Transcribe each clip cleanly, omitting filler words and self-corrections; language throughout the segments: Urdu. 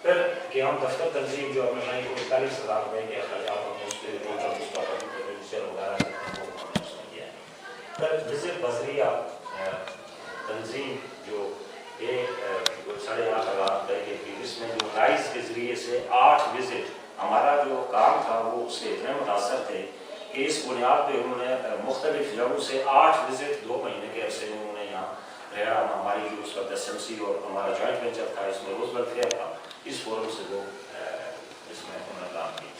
پھر قیام دفتر تنظیم جو ہمیں 41,000 روپئے کے اخراجات ہوں اس کے رجسٹر وغیرہ اس نے کیا ہے. پھر وزٹ بذریعہ تنظیم جو یہ 8,500 روپئے کی تھی، جس میں جو رائز کے ذریعے سے 8 وزٹ ہمارا جو کام تھا وہ اس سے اتنے متاثر تھے کہ اس بنیاد پہ انہوں نے مختلف جگہوں سے 8 وزٹ 2 مہینے کے عرصے میں انہوں نے یہاں رہا. ہماری جو اس وقت SMC اور ہمارا جوائنٹ وینچر تھا اس میں روز ویلفیئر تھا، اس فورم سے وہ اس میں انہوں نے کام کیا.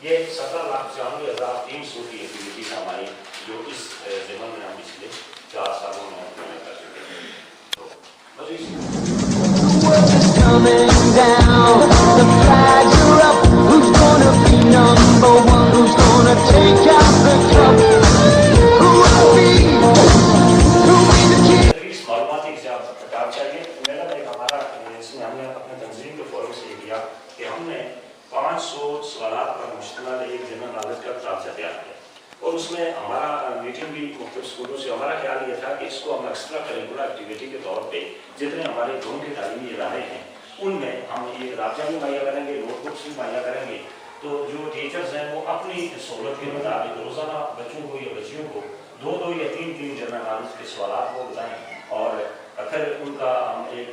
یہ 17,95,300 کی ایکٹیویٹی ہے ہماری جو اس ضمن میں ہم پچھلے 4 سالوں میں کر چکے ہیں. Coming down, the flags are up. Who's gonna be number one? Who's gonna take out the cup? Who will be the king? اس معلوماتی کتاب چاہیے. میرا ایک ہمارا اس میں ہم نے اپنے تنظیم کے فورم سے یہ کیا کہ ہم نے 500 سوالات پر مشتمل ایک جنرل نالج کا ڈرافٹ تیار کیا اور اس میں ہمارا میٹنگ بھی مختلف اسکولوں سے. ہمارا خیال یہ تھا کہ اس کو ہم ایکسٹرا کریکولر ایکٹیویٹی کے طور پہ جتنے ہمارے گاؤں کے تعلیمی ادارے ہیں ان میں ہم یہ رابطہ بھی مہیا کریں گے، نوٹ بکس بھی مہیا کریں گے. تو جو ٹیچرز ہیں وہ اپنی سہولت کے مطابق روزانہ بچوں کو یا بچیوں کو 2 یا 3 جنرل نالج کے سوالات کو بتائیں اور پھر ان کا ہم ایک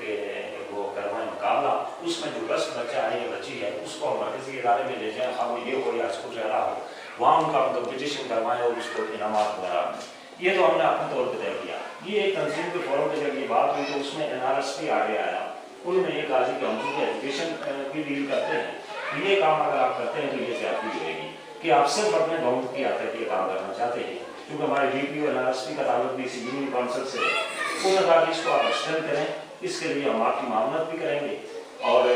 وہ کروائیں مقابلہ. اس میں جو بس بچہ ہے یا بچی ہے اس کو ہم مرکزی ادارے میں لے جائیں، خواہ وہ یہ ہو یا اسکول رہ رہا ہو، وہاں ان کا کمپٹیشن کروائیں اور اس کو انعامات وغیرہ دیں. یہ تو ہم نے اپنے طور پہ طے کیا. یہ ایک تنظیم کے فورم پہ جب یہ بات ہوئی تو اس میں NRS بھی آگے آیا. انہوں نے یہ کہا کہ ہم چونکہ ایجوکیشن بھی ڈیل کرتے ہیں، یہ کام اگر آپ کرتے ہیں تو یہ زیادتی ہوئے گی کہ آپ صرف اپنے گاؤں کی آتے یہ کام کرنا چاہتے ہیں. کیونکہ ہمارے DPO NRS کا تعلق بھی اسی یونین کونسل سے ہے. انہوں نے کہا کہ اس کو آپ ایکسٹینڈ کریں، اس کے لیے ہم آپ کی معاونت بھی کریں گے اور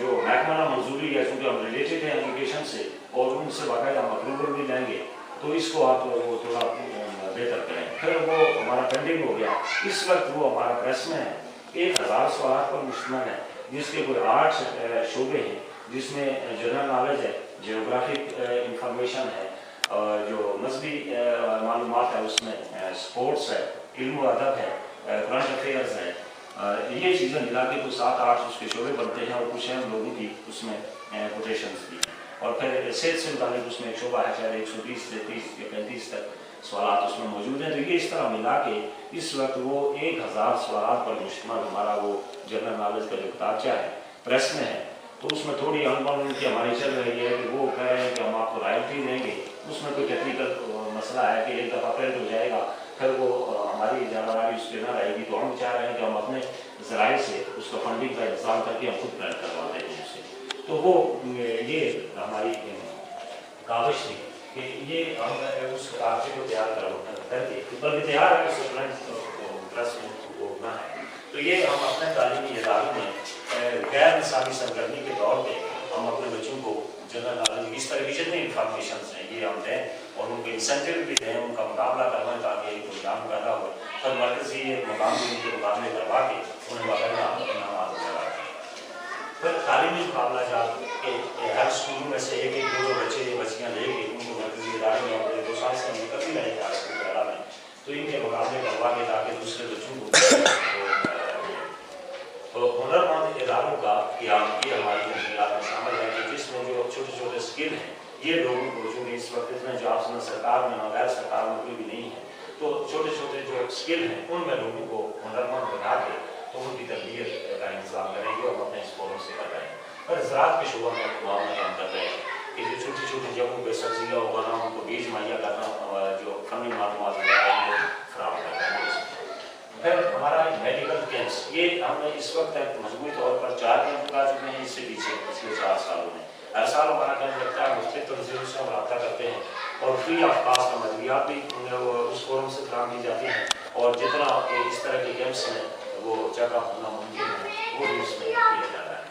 جو محکمہ منظوری ہے چونکہ ہم ریلیٹڈ ہیں ایجوکیشن سے اور ان سے باقاعدہ ہم اپروول بھی لیں گے تو اس کو آپ وہ تھوڑا بہتر کریں. پھر وہ ہمارا پینڈنگ ہو گیا. اس وقت وہ ہمارا پریس میں ہے 1,000 سوالات پر مشتمل ہے جس کے کوئی 8 شعبے ہیں جس میں جنرل نالج ہے، جیوگرافک انفارمیشن ہے اور جو مذہبی معلومات ہے، اس میں سپورٹس ہے، علم و ادب ہے، کرنٹ افیئرز ہے. یہ چیزیں ملا کے تو 7-8 اس کے شعبے بنتے ہیں اور کچھ اہم لوگوں کی اس میں کوٹیشنز بھی ہیں. اور پھر صحت سے متعلق اس میں ایک شعبہ ہے، شاید 120 سے 30 یا 35 تک سوالات اس میں موجود ہیں. تو یہ اس طرح ملا کے اس وقت وہ 1,000 سوالات پر مشتمل ہمارا وہ جنرل نالج کا جو کتابچہ ہے پریس میں ہے. تو اس میں تھوڑی انکانومنٹی ہماری چل رہی ہے کہ وہ کہہ رہے ہیں کہ ہم آپ کو رائلٹی دیں گے. اس میں کوئی ٹیکنیکل مسئلہ ہے کہ ایک دفعہ پرنٹ ہو جائے گا پھر وہ ہماری جانکاری اس پہ نہ رہے گی. تو ہم چاہ رہے ہیں کہ ہم اپنے ذرائع سے اس کا فنڈنگ کا انتظام کر کے ہم خود پرنٹ کروا دیں گے اس سے. تو وہ یہ ہماری کاوش تھی کہ یہ ہم اس کاغذ کو تیار کر کے بلکہ تیار ہے اس پریس میں ہونا ہے. تو یہ ہم اپنے تعلیمی اداروں میں غیر نصابی سرگرمی کے طور پہ ہم اپنے بچوں کو جنرل نالج اس طرح کی جتنی انفارمیشنز ہیں یہ ہم دیں اور ان کو انسینٹیو بھی دیں، ان کا مقابلہ کروائیں تاکہ ایک پروگرام پیدا ہو. ہر مرکزی ایک مقام بھی ان کے مقابلے کروا کے انہیں باقاعدہ انعامات وغیرہ. پھر تعلیمی مقابلہ جات کے ہر اسکولوں میں سے ایک 2 بچے یا بچیاں لے کے ان کو مرکزی ادارے میں اور 2 سال سے کبھی نہیں جا اسکول وغیرہ میں تو ان کے مقابلے کروا کے تاکہ دوسرے بچوں کو تو ہنرمند اداروں کا قیام یہ ہماری ترجیحات میں شامل ہے کہ جس میں جو چھوٹے چھوٹے اسکل ہیں یہ لوگوں کو چونکہ اس وقت اتنے جابس نہ سرکار میں نہ غیر سرکار میں کوئی بھی نہیں ہے تو چھوٹے چھوٹے جو اسکل ہیں ان میں لوگوں کو ہنرمند بنا کے تو ان کی تربیت کا انتظام کریں گے اور اپنے اس فورم سے کر رہے ہیں. پر زراعت کے شعبہ میں معاملہ کام کر رہے ہیں کہ جو چھوٹی چھوٹی جگہوں پہ سبزیاں اگانا ان کو بیج مہیا کرنا جو فنی معلومات وغیرہ ان کو فراہم کر رہے ہیں. پھر ہمارا میڈیکل کیمپس یہ ہم نے اس وقت تک مجموعی طور پر 4 کیمپ لگا چکے ہیں. اس سے پیچھے پچھلے 4 سالوں میں ہر سال ہمارا کیمپ لگتا ہے. مختلف تنظیموں سے ہم رابطہ کرتے ہیں اور فری آف کاسٹ مدویات بھی اس فورم سے فراہم کی جاتی ہیں اور جتنا اس طرح کے کیمپس ہیں وہ چیک اپ ہونا ممکن ہے وہ بھی اس میں کیا جاتا ہے.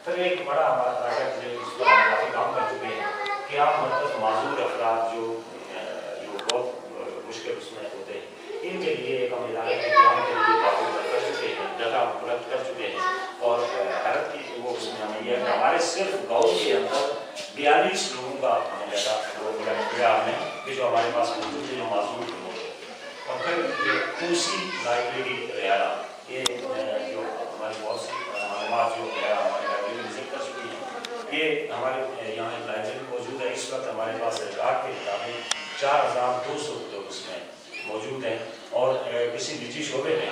پھر ایک بڑا ہمارا پروجیکٹ جو اس پر ہم کافی کام کر چکے ہیں کہ آپ مطلب معذور افراد جو بہت مشکل اس میں ہوتے ہیں ان کے لیے ایک ہم ادارے کے قیام کے لیے کافی کر چکے ہیں، جگہ اپلبدھ کر چکے ہیں. اور حیرت کی وہ اس میں ہمیں یہ ہے کہ ہمارے صرف گاؤں کے اندر 42 لوگوں کا ہمیں جیسا وہ کیا ہم نے کہ جو ہمارے پاس موجود ہے جو معذور لوگ ہیں. اور پھر یہ کوسی لائبریری ریاض یہ جو ہماری بہت سی معلومات جو ہے ہماری لائبریری وزٹ کر چکی ہیں یہ ہمارے یہاں ایک لائبریری موجود ہے. اس وقت ہمارے پاس ریکارڈ کی کتابیں 4200 کتب اس میں موجود ہیں, اور کسی نجی شعبے میں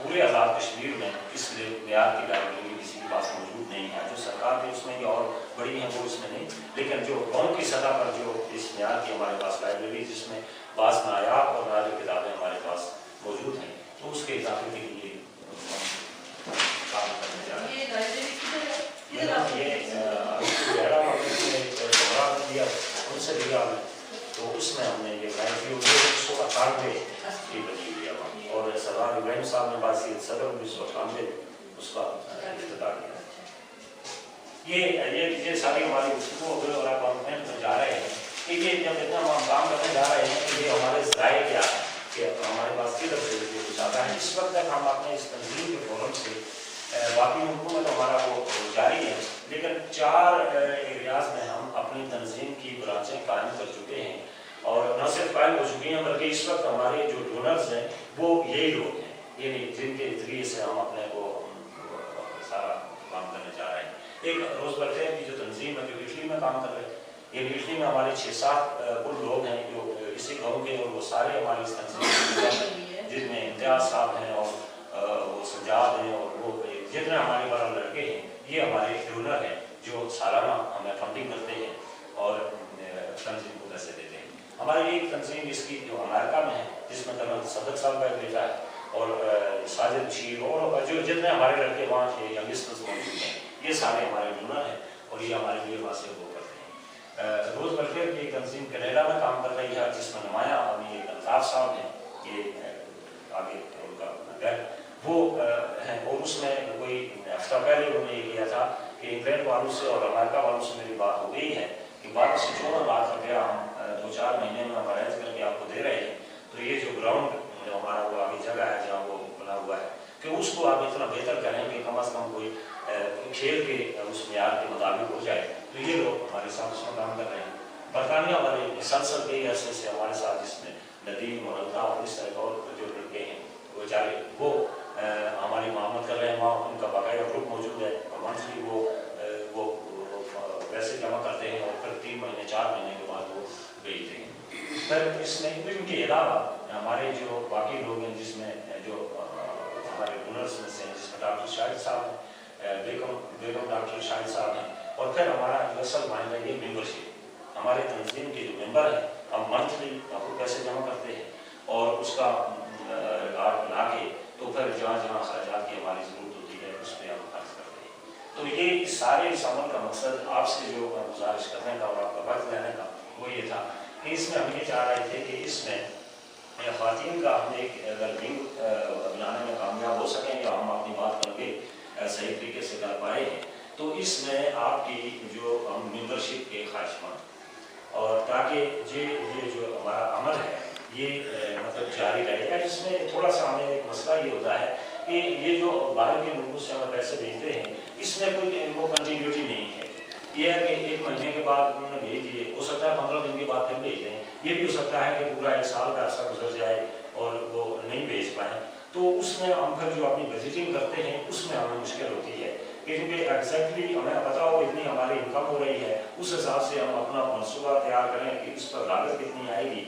پورے آزاد کشمیر میں اس معیار کی لائبریری کسی کے پاس موجود نہیں ہے. جو سرکار کی اس میں اور بڑی ہیں وہ اس میں نہیں, لیکن جو قوم کی سطح پر جو اس معیار کی ہمارے پاس لائبریری جس میں بعض نایاب اور نادر کتابیں ہمارے پاس موجود ہیں, تو اس کے اضافے کے لیے کام کرنے جا رہے ہیں. یہ ان سے لیا ہمیں, تو اس میں ہم نے یہ لائبریری 1998 کی بنی ہوئی ہے, اور سردار ابراہیم صاحب نے باسیت صدر 1998 اس کا افتتاح کیا. یہ ساری ہماری گفتگو اور آپ میں جا رہے ہیں کہ یہ جب اتنا ہم کام کرنے جا رہے ہیں کہ یہ ہمارے ذرائع کیا ہے, کہ ہمارے پاس کدھر سے کچھ آتا ہے. اس وقت تک ہم اپنے اس تنظیم کے فورم سے باقی حکومت ہمارا وہ جاری ہے, لیکن 4 ایریاز میں ہم اپنی تنظیم کی برانچیں قائم کر چکے ہیں, اور نہ صرف قائم ہو چکی ہیں بلکہ اس وقت ہمارے جو ڈونرز ہیں وہ یہی لوگ ہیں, یعنی جن کے ذریعے سے ہم اپنے کو سارا کام کرنے جا رہے ہیں. ایک روز ویلفیئر کی جو تنظیم ہے جو اٹلی میں کام کر رہے ہیں, یہ اٹلی میں ہمارے 6-7 کل لوگ ہیں جو اسی گاؤں کے, اور وہ سارے ہماری اس تنظیم جن میں امتیاز صاحب ہیں اور وہ سجاد ہیں, اور وہ جتنے ہمارے بڑا لڑکے ہیں یہ ہمارے ڈونر ہیں جو سالانہ ہمیں فنڈنگ کرتے ہیں اور تنظیم کو پیسے دیتے ہیں. ہماری ایک تنظیم اس کی جو امریکہ میں ہے جس میں کرنل صدق صاحب کا ایک بیٹا ہے, اور ساجد بشیر اور جو جتنے ہمارے لڑکے وہاں کے ینگسٹرز موجود ہیں یہ سارے ہمارے ڈونر ہیں, اور یہ ہمارے لیے وہاں سے وہ کرتے ہیں. روز ویلفیئر کی ایک تنظیم کینیڈا میں کام کر رہی ہے جس میں نمایاں ابھی الطاف صاحب ہیں, یہ آگے ان کا گھر وہ ہیں, اور اس میں کوئی ہفتہ پہلے انہوں نے یہ کیا تھا کہ انگلینڈ والوں سے اور امریکہ والوں سے میری بات ہو گئی ہے کہ 1254 لاکھ روپیہ ہم 2-4 مہینے میں ہم ارینج کر کے آپ کو دے رہے ہیں, تو یہ جو گراؤنڈ جو ہمارا وہ آگے جگہ ہے جہاں وہ بنا ہوا ہے کہ اس کو آپ اتنا بہتر کریں کہ کم از کم کوئی کھیل کے اس معیار کے مطابق ہو جائے, تو یہ لوگ ہمارے ساتھ اس میں کام کر رہے ہیں. برطانیہ والے مسلسل کئی عرصے سے ہمارے ساتھ, جس میں ندیم اور الطاف اور اس طرح اور جو لڑکے ہیں وہ بیچارے وہ ہماری معاملت کر رہے ہیں. وہاں ان کا باقاعدہ گروپ موجود ہے, اور منتھلی وہ پیسے جمع کرتے ہیں, اور پھر 3 مہینے 4 مہینے کے بعد وہ بھیجتے ہیں. پھر اس میں ان کے علاوہ ہمارے جو باقی لوگ ہیں جس میں جو ہمارے ڈونرس میں سے ہیں, جس میں ڈاکٹر شاہد صاحب ہیں, بیگم ڈاکٹر شاہد صاحب ہیں, اور پھر ہمارا یوسل مائنڈ ہے یہ ممبرشپ. ہمارے تنظیم کے جو ممبر ہیں ہم منتھلی آپ کو پیسے جمع کرتے ہیں, اور اس کا ریکارڈ بنا کے تو پھر جہاں جہاں اخراجات کی ہماری ضرورت ہوتی ہے اس پہ ہم خرچ کرتے ہیں. تو یہ سارے اس عمل کا مقصد آپ سے جو گزارش کرنے کا اور آپ کا وقت لینے کا وہ یہ تھا کہ اس میں ہم یہ چاہ رہے تھے کہ اس میں خواتین کا ہم ایک اگر ونگ بنانے میں کامیاب ہو سکیں یا ہم اپنی بات کر کے صحیح طریقے سے کر پائے ہیں, تو اس میں آپ کی جو ہم ممبرشپ کے خواہشمند, اور تاکہ یہ جو ہمارا عمل ہے یہ مطلب جاری رہے گا. جس میں تھوڑا سا ہمیں ایک مسئلہ یہ ہوتا ہے کہ یہ جو باہر کے ملکوں سے ہمیں پیسے بھیجتے ہیں اس میں کوئی وہ کنٹینیوٹی نہیں ہے. یہ ہے کہ 1 مہینے کے بعد انہوں نے بھیج دیے, ہو سکتا ہے 15 دن کے بعد پھر بھیج دیں, یہ بھی ہو سکتا ہے کہ پورا 1 سال کا عرصہ گزر جائے اور وہ نہیں بھیج پائیں. تو اس میں ہم پھر جو اپنی بجٹنگ کرتے ہیں اس میں ہمیں مشکل ہوتی ہے, کیونکہ ایگزیکٹلی ہمیں پتا ہو اتنی ہماری انکم ہو رہی ہے, اس حساب سے ہم اپنا منصوبہ تیار کریں کہ اس پر لاگت کتنی آئے گی.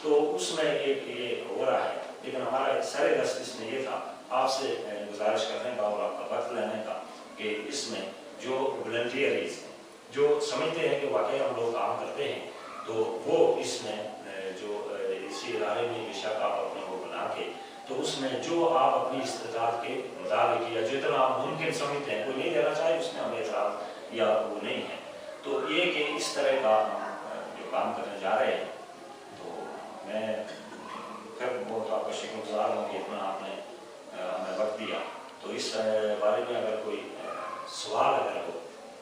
تو اس میں ایک یہ ہو رہا ہے, لیکن ہمارا سر دست اس میں یہ تھا آپ سے گزارش کرنے کا اور آپ کا وقت لینے کا کہ اس میں جو والنٹیئرز ہیں جو سمجھتے ہیں کہ واقعی ہم لوگ کام کرتے ہیں, تو وہ اس میں جو اسی ادارے میں شک آپ اپنے کو بنا کے, تو اس میں جو آپ اپنی استطاعت کے مطابق یا جتنا آپ ممکن سمجھتے ہیں, کوئی نہیں دینا چاہے اس میں ہمیں اعتراض یا وہ نہیں ہے, تو یہ کہ اس طرح کا جو کام کرنے جا رہے ہیں. تو میں پھر بہت آپ کا شکر گزار ہوں کہ اتنا آپ نے ہمیں وقت دیا. تو اس بارے میں اگر کوئی سوال اگر ہو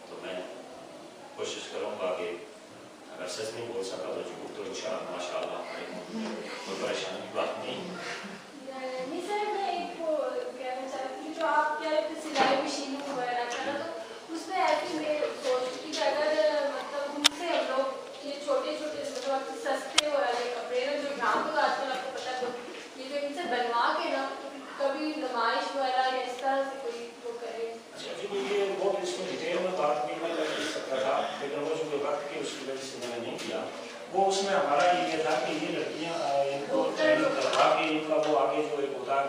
تو میں کوشش کروں گا کہ اگر سچ نہیں بول سکا تو جھوٹ تو انشاءاللہ ماشاء اللہ کوئی پریشانی کی بات نہیں. نہیں سر, میں ایک وہ کہنا چاہتی ہوں, جو آپ کیا سلائی مشین وغیرہ کا نا, تو اس میں ایسی میں سوچ کہ اگر مطلب ان سے ہم لوگ یہ چھوٹے چھوٹے مطلب سستے والے کپڑے نا جو گرام کو آج کل آپ کو پتا, یہ جو ان سے بنوا کے نا کبھی نمائش وغیرہ یا اس طرح سے کوئی وہ کرے. اچھا جی, یہ بہت اس میں ڈیٹیل میں بات